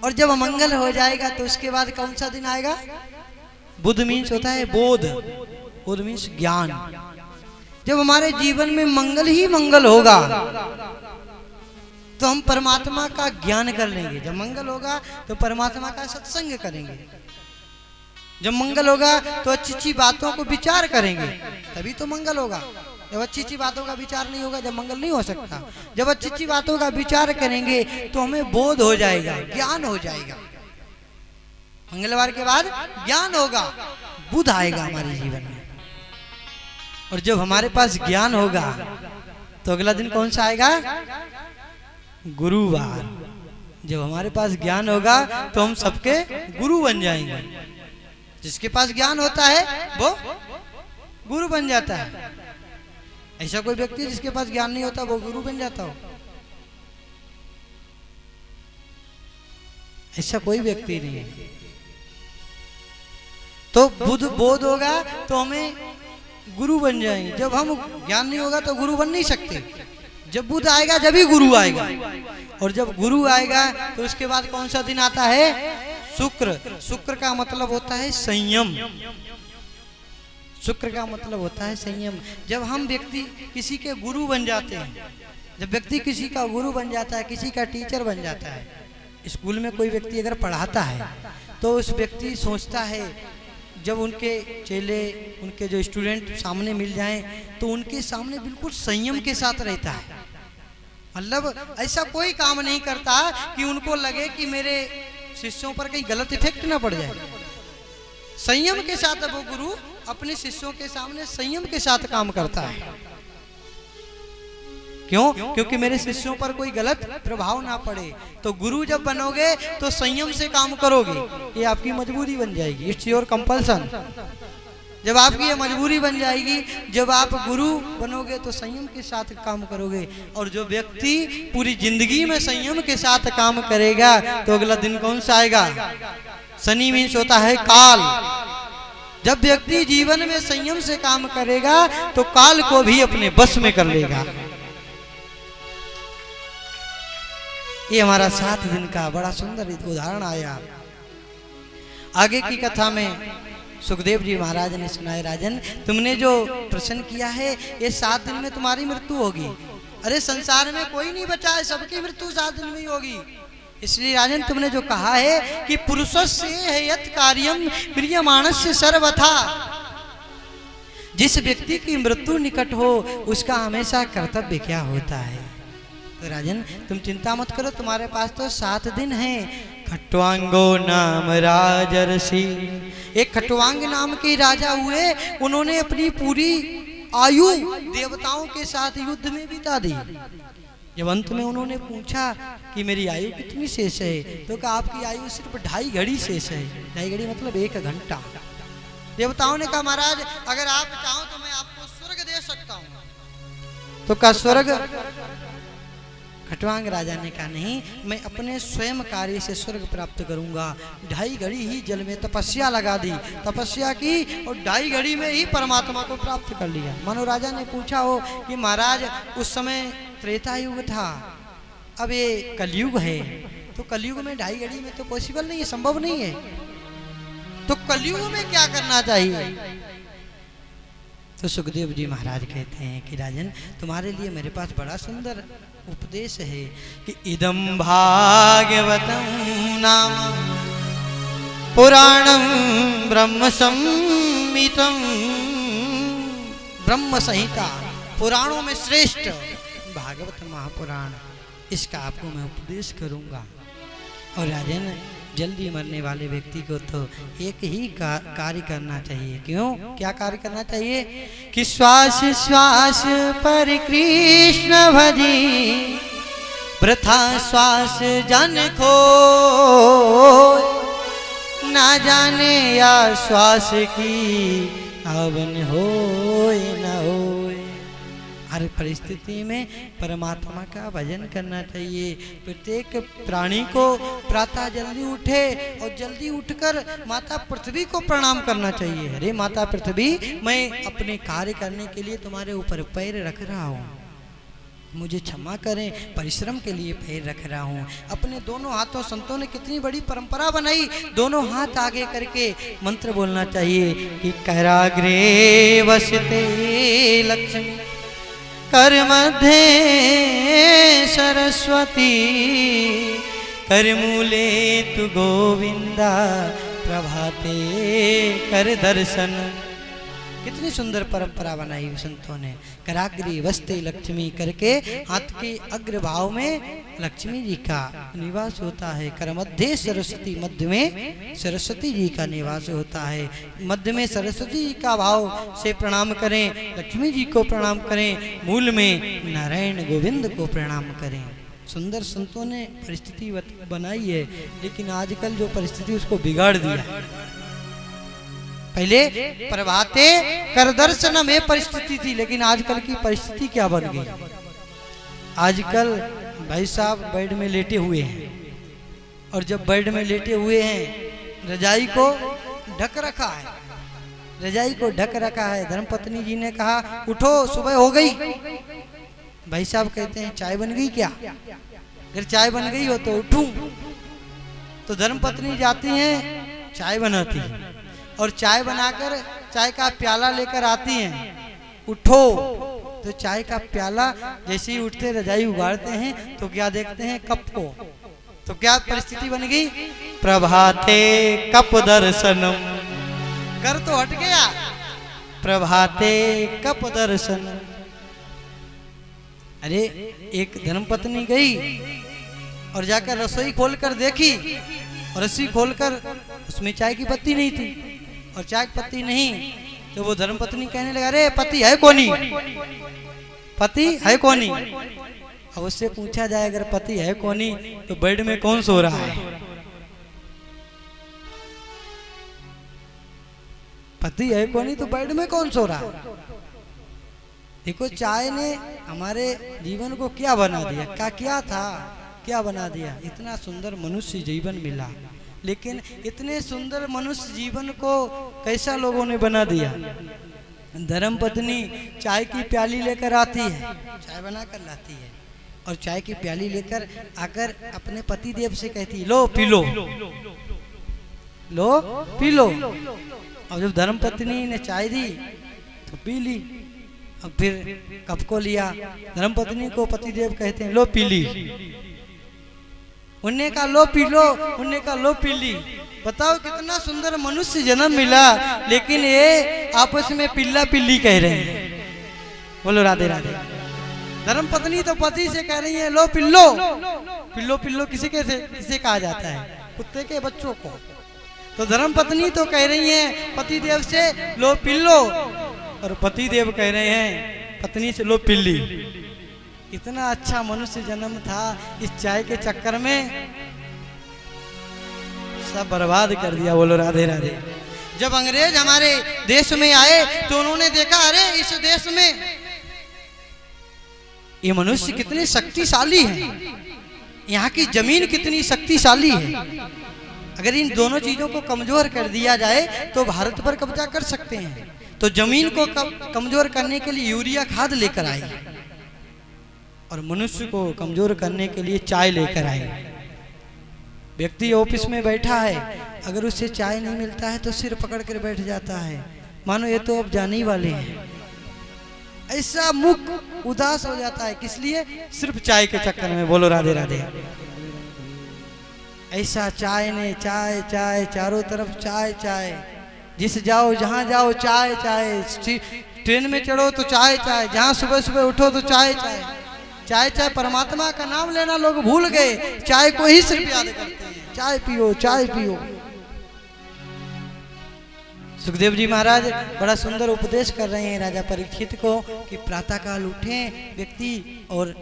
और जब अमंगल हो जाएगा तो उसके बाद कौन सा दिन आएगा? बुध मीन्स होता है बोध, बोध मीन्स ज्ञान। जब हमारे जीवन में मंगल ही मंगल होगा तो हम परमात्मा का ज्ञान कर लेंगे। जब मंगल होगा तो परमात्मा का सत्संग करेंगे। जब मंगल होगा तो अच्छी अच्छी बातों को विचार करेंगे, तभी तो मंगल होगा। जब अच्छी अच्छी बातों का विचार नहीं होगा, जब मंगल नहीं हो सकता। जब अच्छी अच्छी बातों का विचार करेंगे तो हमें बोध हो जाएगा, ज्ञान हो जाएगा। मंगलवार के बाद ज्ञान होगा, बुध आएगा हमारे जीवन में। और जब हमारे पास ज्ञान होगा तो अगला दिन कौन सा आएगा? गुरुवार। जब हमारे पास ज्ञान होगा तो हम सबके गुरु बन जाएंगे। जिसके पास ज्ञान होता है वो गुरु बन जाता है। ऐसा कोई व्यक्ति जिसके पास ज्ञान नहीं होता वो गुरु बन जाता हो? ऐसा कोई व्यक्ति नहीं है। तो बुध बोध होगा तो हमें गुरु बन जाएंगे। जब हम ज्ञान नहीं होगा तो गुरु बन नहीं सकते। जब बुध आएगा जब ही गुरु आएगा। और जब गुरु आएगा तो उसके बाद कौन सा दिन आता है? शुक्र। शुक्र का मतलब होता है संयम। शुक्र का मतलब होता है संयम। जब हम व्यक्ति किसी के गुरु बन जाते हैं, जब व्यक्ति किसी का गुरु बन जाता है, किसी का टीचर बन जाता है, स्कूल में कोई व्यक्ति अगर पढ़ाता है तो उस व्यक्ति सोचता है जब उनके चेले, उनके जो स्टूडेंट सामने मिल जाएं तो उनके सामने बिल्कुल संयम के साथ रहता है। मतलब ऐसा कोई काम नहीं करता कि उनको लगे कि मेरे शिष्यों पर कहीं गलत इफेक्ट ना पड़ जाए। संयम के साथ वो गुरु अपने शिष्यों के सामने संयम के साथ काम करता है। क्यों? क्योंकि मेरे शिष्यों पर कोई गलत प्रभाव ना पड़े। तो गुरु जब बनोगे तो संयम से काम करोगे, ये आपकी मजबूरी बन जाएगी। It's your compulsion. जब आपकी ये मजबूरी बन जाएगी, जब आप गुरु बनोगे तो संयम के साथ काम करोगे। और जो व्यक्ति पूरी जिंदगी में संयम के साथ काम करेगा तो अगला दिन कौन सा आएगा? शनि मीन्स होता है काल। जब व्यक्ति जीवन में संयम से काम करेगा तो काल को भी अपने बस में कर लेगा। ये हमारा 7 दिन का बड़ा सुंदर उदाहरण आया। आगे की कथा में सुखदेव जी महाराज ने सुनाए, राजन तुमने जो प्रश्न किया है ये 7 दिन में तुम्हारी मृत्यु होगी। अरे संसार में कोई नहीं बचा है, सबकी मृत्यु 7 दिन में ही होगी। इसलिए राजन तुमने जो कहा है कि पुरुषस्य हेयत कार्यम प्रियमाणस्य सर्वथा, जिस व्यक्ति की मृत्यु निकट हो उसका हमेशा कर्तव्य क्या होता है? तो राजन तुम चिंता मत करो, तुम्हारे पास तो 7 दिन हैं। खट्वांगो नाम राजर्षि, एक खट्वांग नाम के राजा हुए, उन्होंने अपनी पूरी आयु देवताओं के साथ युद्ध में बिता दी। जब अंत में उन्होंने पूछा कि मेरी आयु कितनी शेष है, तो कहा आपकी आयु सिर्फ 2.5 घड़ी शेष है। 2.5 घड़ी मतलब 1 घंटा। देवताओं ने कहा महाराज अगर आप चाहो तो मैं आपको स्वर्ग दे सकता हूँ। तो कहा स्वर्ग? खट्वांग राजा ने कहा नहीं, मैं अपने स्वयं कार्य से स्वर्ग प्राप्त करूंगा। 2.5 घड़ी ही जल में तपस्या लगा दी, तपस्या की और 2.5 घड़ी में ही परमात्मा को प्राप्त कर लिया। मानो राजा ने पूछा हो कि महाराज उस समय त्रेता युग था, अब ये कलयुग है, तो कलयुग में 2.5 घड़ी में तो पॉसिबल नहीं है, संभव नहीं है। तो कलयुग में क्या करना चाहिए? तो सुखदेव जी महाराज कहते हैं कि राजन तुम्हारे लिए मेरे पास बड़ा सुंदर उपदेश है कि इदं भागवतं नाम पुराणं ब्रह्म संहितं, ब्रह्म संहिता पुराणों में श्रेष्ठ भागवत महापुराण, इसका आपको मैं उपदेश करूंगा। और राजन जल्दी मरने वाले व्यक्ति को तो एक ही कार्य करना चाहिए। क्यों? क्या कार्य करना चाहिए? कि श्वास श्वास पर कृष्ण भजी, वृथा श्वास जन खो, ना जाने या श्वास की अवन हो न हो। हर परिस्थिति में परमात्मा का भजन करना चाहिए। प्रत्येक प्राणी को प्रातः जल्दी उठे और जल्दी उठकर माता पृथ्वी को प्रणाम करना चाहिए। अरे माता पृथ्वी, मैं अपने कार्य करने के लिए तुम्हारे ऊपर पैर रख रहा हूँ, मुझे क्षमा करें, परिश्रम के लिए पैर रख रहा हूँ। अपने दोनों हाथों, संतों ने कितनी बड़ी परंपरा बनाई, दोनों हाथ आगे करके मंत्र बोलना चाहिए कि कराग्रे वसते लक्ष्मी कर मध्य सरस्वती कर मूले तु गोविंदा प्रभाते कर दर्शन। कितनी सुंदर परंपरा बनाई संतों ने। कराग्रे वसते लक्ष्मी करके हाथ के अग्रभाव में लक्ष्मी जी का निवास होता है। कर मध्य सरस्वती, मध्य में सरस्वती जी का निवास होता है। मध्य में सरस्वती जी का भाव से प्रणाम करें, लक्ष्मी जी को प्रणाम करें, मूल में नारायण गोविंद को प्रणाम करें। सुंदर संतों ने परिस्थिति बनाई है, लेकिन आजकल जो परिस्थिति उसको बिगाड़ दिया। पहले प्रभाते कर दर्शन में परिस्थिति थी, लेकिन आजकल की परिस्थिति क्या बन गई। आजकल भाई साहब बेड में लेटे हुए हैं, और जब बेड में लेटे हुए हैं रजाई को ढक रखा है, रजाई को ढक रखा है। धर्मपत्नी जी ने कहा उठो सुबह हो गई। भाई साहब कहते हैं चाय बन गई क्या? अगर चाय बन गई हो तो उठूं। तो धर्मपत्नी जाती हैं, चाय बनाती है, और चाय बनाकर चाय का प्याला लेकर आती हैं। उठो तो चाय का प्याला जैसे ही उठते रजाई उगाड़ते हैं तो क्या देखते हैं? कप को। तो क्या परिस्थिति बन गई? प्रभाते कप दर्शनम। कर तो हट गया, प्रभाते कप दर्शन। अरे एक धर्मपत्नी गई और जाकर रसोई खोलकर देखी, और रसोई खोलकर उसमें चाय की पत्ती नहीं थी, और चाय की पत्ती नहीं तो वो धर्मपत्नी कहने लगा अरे पति है कोनी, पति है कोनी। अब उससे पूछा जाए अगर पति है कोनी तो बेड में कौन सो रहा है? पति है कोनी तो बेड में कौन सो रहा है? देखो चाय ने हमारे जीवन को क्या बना दिया, क्या था, क्या बना दिया। इतना सुंदर मनुष्य जीवन मिला, लेकिन इतने सुंदर मनुष्य जीवन को कैसा लोगों ने बना दिया। धर्मपत्नी चाय की प्याली लेकर आती है, चाय बना कर लाती है, और चाय की प्याली लेकर आकर अपने पति देव से कहती लो पी लो, लो पी लो। और जब धर्मपत्नी ने चाय दी तो पी ली। अब फिर कप को लिया, धर्मपत्नी को पतिदेव कहते हैं लो पी ली। उन्हें का लो पी लो, उन्हें का लो पी ली। बताओ कितना सुंदर मनुष्य जन्म मिला, लेकिन ये आपस में पिल्ला पिल्ली कह रहे हैं। बोलो राधे राधे। धर्मपत्नी तो पति से कह रही है लो पिल्लो, पिल्लो पिल्लो किसे कहा जाता है? कुत्ते के बच्चों को। तो धर्मपत्नी तो कह रही है पतिदेव से लो पिल्लो, और पतिदेव कह रहे हैं पत्नी से लो पिल्ली। इतना अच्छा मनुष्य जन्म था, इस चाय के चक्कर में सब बर्बाद कर दिया। बोलो राधे राधे। जब अंग्रेज हमारे देश में आए तो उन्होंने देखा अरे इस देश में ये मनुष्य कितने शक्तिशाली हैं, यहाँ की जमीन कितनी शक्तिशाली है। अगर इन दोनों चीजों को कमजोर कर दिया जाए तो भारत पर कब्जा कर सकते हैं। तो जमीन को कमजोर करने के लिए यूरिया खाद लेकर आई, और मनुष्य को कमजोर करने के लिए चाय लेकर आए। व्यक्ति ऑफिस में बैठा है, अगर उससे चाय नहीं मिलता है तो सिर पकड़ कर बैठ जाता है, मानो ये तो अब जाने ही वाले हैं। ऐसा मुख उदास हो जाता है, किस लिए? सिर्फ चाय के चक्कर में। बोलो राधे राधे। ऐसा चाय ने चाय चाय, चारों तरफ चाय चाय, जिस जाओ जहां जाओ चाय चाय। ट्रेन में चढ़ो तो चाय चाय, जहां सुबह सुबह उठो तो चाय चाय, चाय चाय। परमात्मा का नाम लेना लोग भूल गए, चाय को ही सिर्फ याद करते हैं। चाय पियो, चाय पियो। सुखदेव जी महाराज बड़ा सुंदर उपदेश कर रहे हैं राजा परीक्षित को कि प्रातः काल उठें व्यक्ति और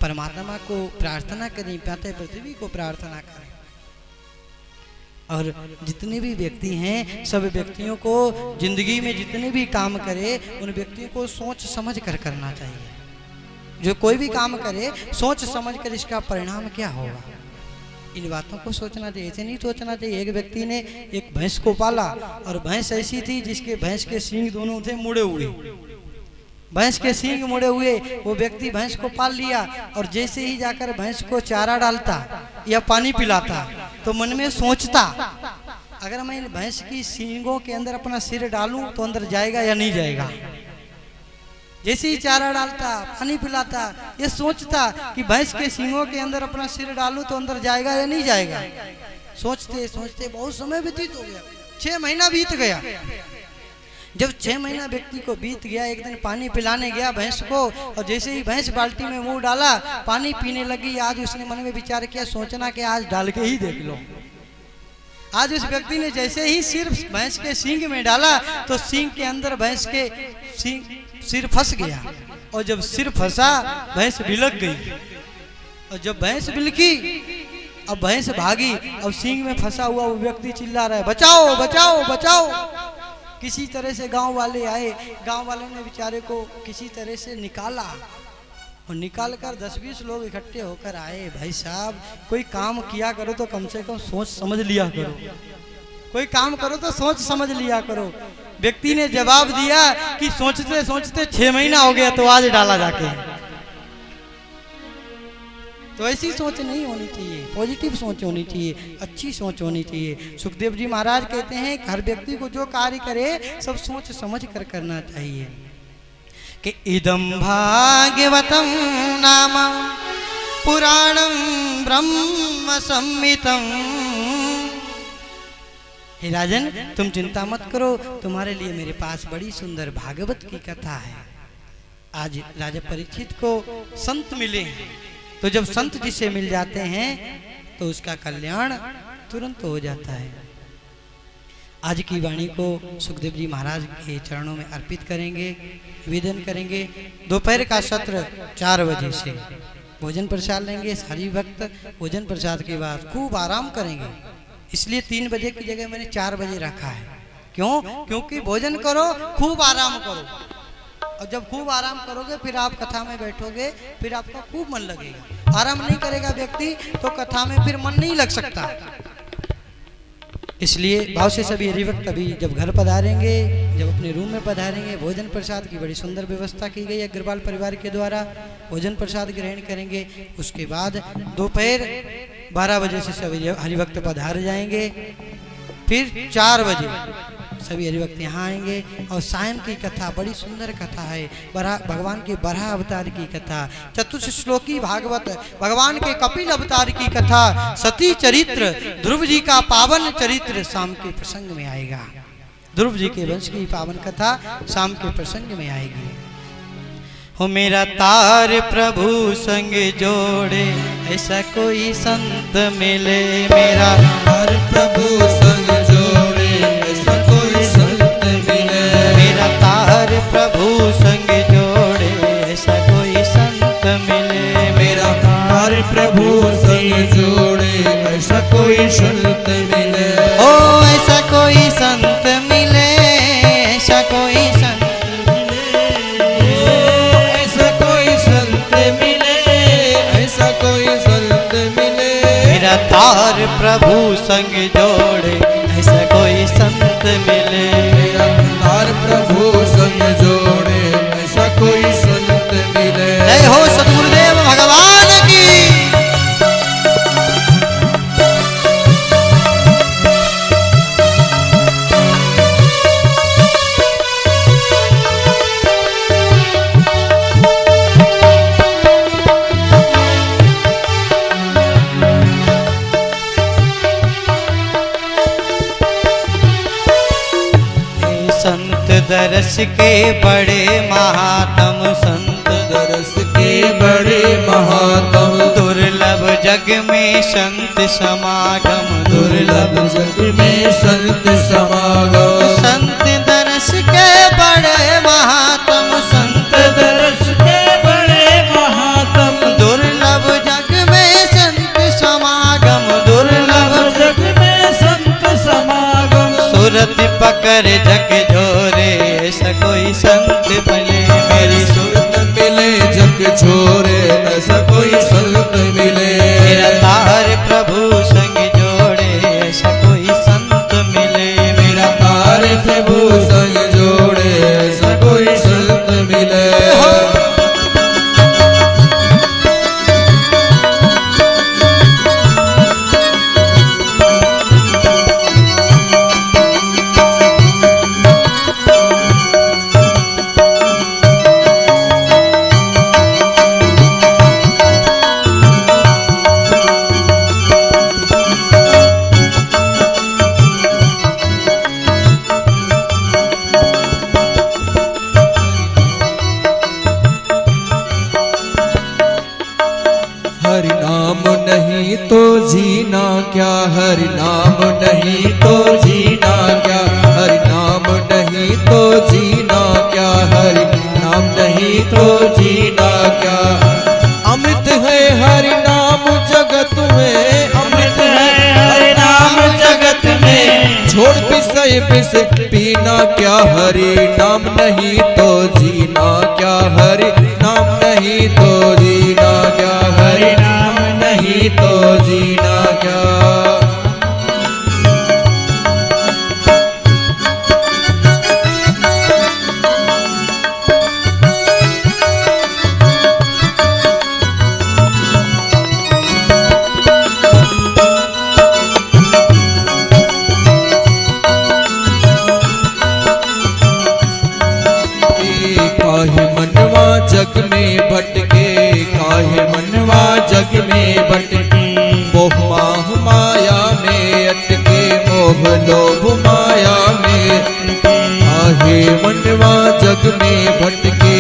परमात्मा को प्रार्थना करें, प्रातः पृथ्वी को प्रार्थना करें। और जितने भी व्यक्ति हैं, सब व्यक्तियों को जिंदगी में जितने भी काम करे उन व्यक्तियों को सोच समझ कर करना चाहिए। जो कोई भी काम करे सोच समझ कर इसका परिणाम क्या होगा, इन बातों को सोचना चाहिए। ऐसे नहीं सोचना चाहिए। एक व्यक्ति ने एक भैंस को पाला, और भैंस ऐसी थी जिसके भैंस के सींग दोनों थे मुड़े हुए। भैंस के सींग मुड़े हुए वो व्यक्ति भैंस को पाल लिया और जैसे ही जाकर भैंस को चारा डालता या पानी पिलाता तो मन में सोचता, अगर मैं भैंस की सींगों के अंदर अपना सिर डालूं तो अंदर जाएगा या नहीं जाएगा। जैसे ही चारा डालता, पानी पिलाता, ये सोचता कि भैंस के सींगों के अंदर अपना सिर डालूं तो अंदर जाएगा या नहीं जाएगा। सोचते सोचते बहुत समय व्यतीत हो गया, 6 महीना बीत गया। जब 6 महीना व्यक्ति को बीत गया, एक दिन पानी पिलाने गया भैंस को और जैसे ही भैंस बाल्टी में मुंह डाला, पानी पीने लगी। आज उसने मन में विचार किया, सोचना कि आज डाल के ही देख लो। आज उस व्यक्ति ने जैसे ही सिर भैंस के सींग में डाला तो सींग के अंदर भैंस के सिर फंस गया और जब सिर फंसा भैंस बिलक गई और जब भैंस बिलकी अब भैंस भागी। अब सींग में फंसा हुआ वो व्यक्ति चिल्ला रहा है, बचाओ बचाओ बचाओ। किसी तरह से गांव वाले आए, गांव वालों ने बेचारे को किसी तरह से निकाला और निकाल कर 10-20 लोग इकट्ठे होकर आए। भाई साहब, कोई काम किया करो तो कम से कम सोच समझ लिया करो, कोई काम करो तो सोच समझ लिया करो। व्यक्ति ने जवाब दिया कि सोचते सोचते 6 महीना हो गया तो आज डाला जाके। तो ऐसी सोच नहीं होनी चाहिए, पॉजिटिव सोच होनी चाहिए, अच्छी सोच होनी चाहिए। सुखदेव जी महाराज कहते हैं हर व्यक्ति को जो कार्य करे सब सोच समझ कर करना चाहिए। कि इदं भाग्यवतं नाम पुराणं ब्रह्म संहितं। हे राजन, तुम चिंता मत करो, तुम्हारे लिए मेरे पास बड़ी सुंदर भागवत की कथा है। आज राजा परीक्षित को संत मिले हैं, तो जब संत जिसे मिल जाते हैं तो उसका कल्याण तुरंत हो जाता है। आज की वाणी को सुखदेव जी महाराज के चरणों में अर्पित करेंगे, निवेदन करेंगे। दोपहर का सत्र 4 बजे से भोजन प्रसाद लेंगे। सारी वक्त भोजन प्रसाद के बाद खूब आराम करेंगे, इसलिए 3 बजे की जगह मैंने 4 बजे रखा है। क्यों? क्योंकि भोजन करो, खूब आराम करो, और जब खूब आराम करोगे फिर आप कथा में बैठोगे, फिर आपका खूब मन लगेगा। आराम नहीं करेगा व्यक्ति तो कथा में फिर मन नहीं लग सकता। इसलिए भाव से सभी हरिभक्त अभी जब घर पधारेंगे, जब अपने रूम में पधारेंगे, भोजन प्रसाद की बड़ी सुंदर व्यवस्था की गई है अग्रवाल परिवार के द्वारा। भोजन प्रसाद ग्रहण करेंगे, उसके बाद दोपहर 12 बजे से सभी हरिभक्त पधार जाएंगे। फिर 4 बजे सभी हरिभक्त यहाँ आएंगे और सायं की कथा, बड़ी सुंदर कथा है, भगवान के बराह अवतार की कथा, चतुश्लोकी भागवत, भगवान के कपिल अवतार की कथा, सती चरित्र, ध्रुव जी का पावन चरित्र शाम के प्रसंग में आएगा। ध्रुव जी के वंश की पावन कथा शाम के प्रसंग में आएगी। हो मेरा तार प्रभु संग जोड़े, ऐसा कोई संत मिले। मेरा तार प्रभु संग जोड़े, ऐसा कोई संत मिले। मेरा तार प्रभु संग जोड़े, ऐसा कोई संत मिले। मेरा तार प्रभु संग जोड़े, ऐसा कोई संत मिले। ओ ऐसा कोई संत मिले, ऐसा कोई संत ऐसा कोई संत मिले, ऐसा कोई संत मिले। मेरा तार प्रभु संग जोड़े, ऐसा कोई संत मिले। मेरा तार प्रभु संग जोड़े, ऐसा कोई संत मिले। जय हो सद्गुरुदेव भगवान की। दरस के बड़े महात्म संत, दरस के बड़े महात्म, दुर्लभ जग में संत समागम, दुर्लभ जग में संत समागम। संत दरस के बड़े महात्म, संत दरस के बड़े महात्म, दुर्लभ जग में संत समागम, दुर्लभ जग में संत समागम। सुरत पकड़ जग झोरे, ऐसा कोई संत मिले। मेरी सुरत मिले जग छोरे, ऐसा कोई संत मिले। मेरा तार प्रभु संग जोड़े, ऐसा कोई संत मिले। मेरा तार प्रभु संग जोड़े, ऐसा कोई संत मिले। क्या, हरि नाम नहीं तो जीना क्या, हरि नाम नहीं तो जीना क्या, हरि नाम नहीं तो जीना क्या। अमृत है हरि नाम जगत में, अमृत है हरि नाम जगत में, छोड़ विषय विष पीना क्या, हरि नाम नहीं तो जीना क्या, हरि नाम नहीं तो जीना क्या, हरि नाम नहीं तो जीना क्या। काहे मनवा जग में भटके, काहे मनवा जग में भटके, मोह माह माया में अटके, मोह लोभ माया में, काहे मनवा जग में भटके,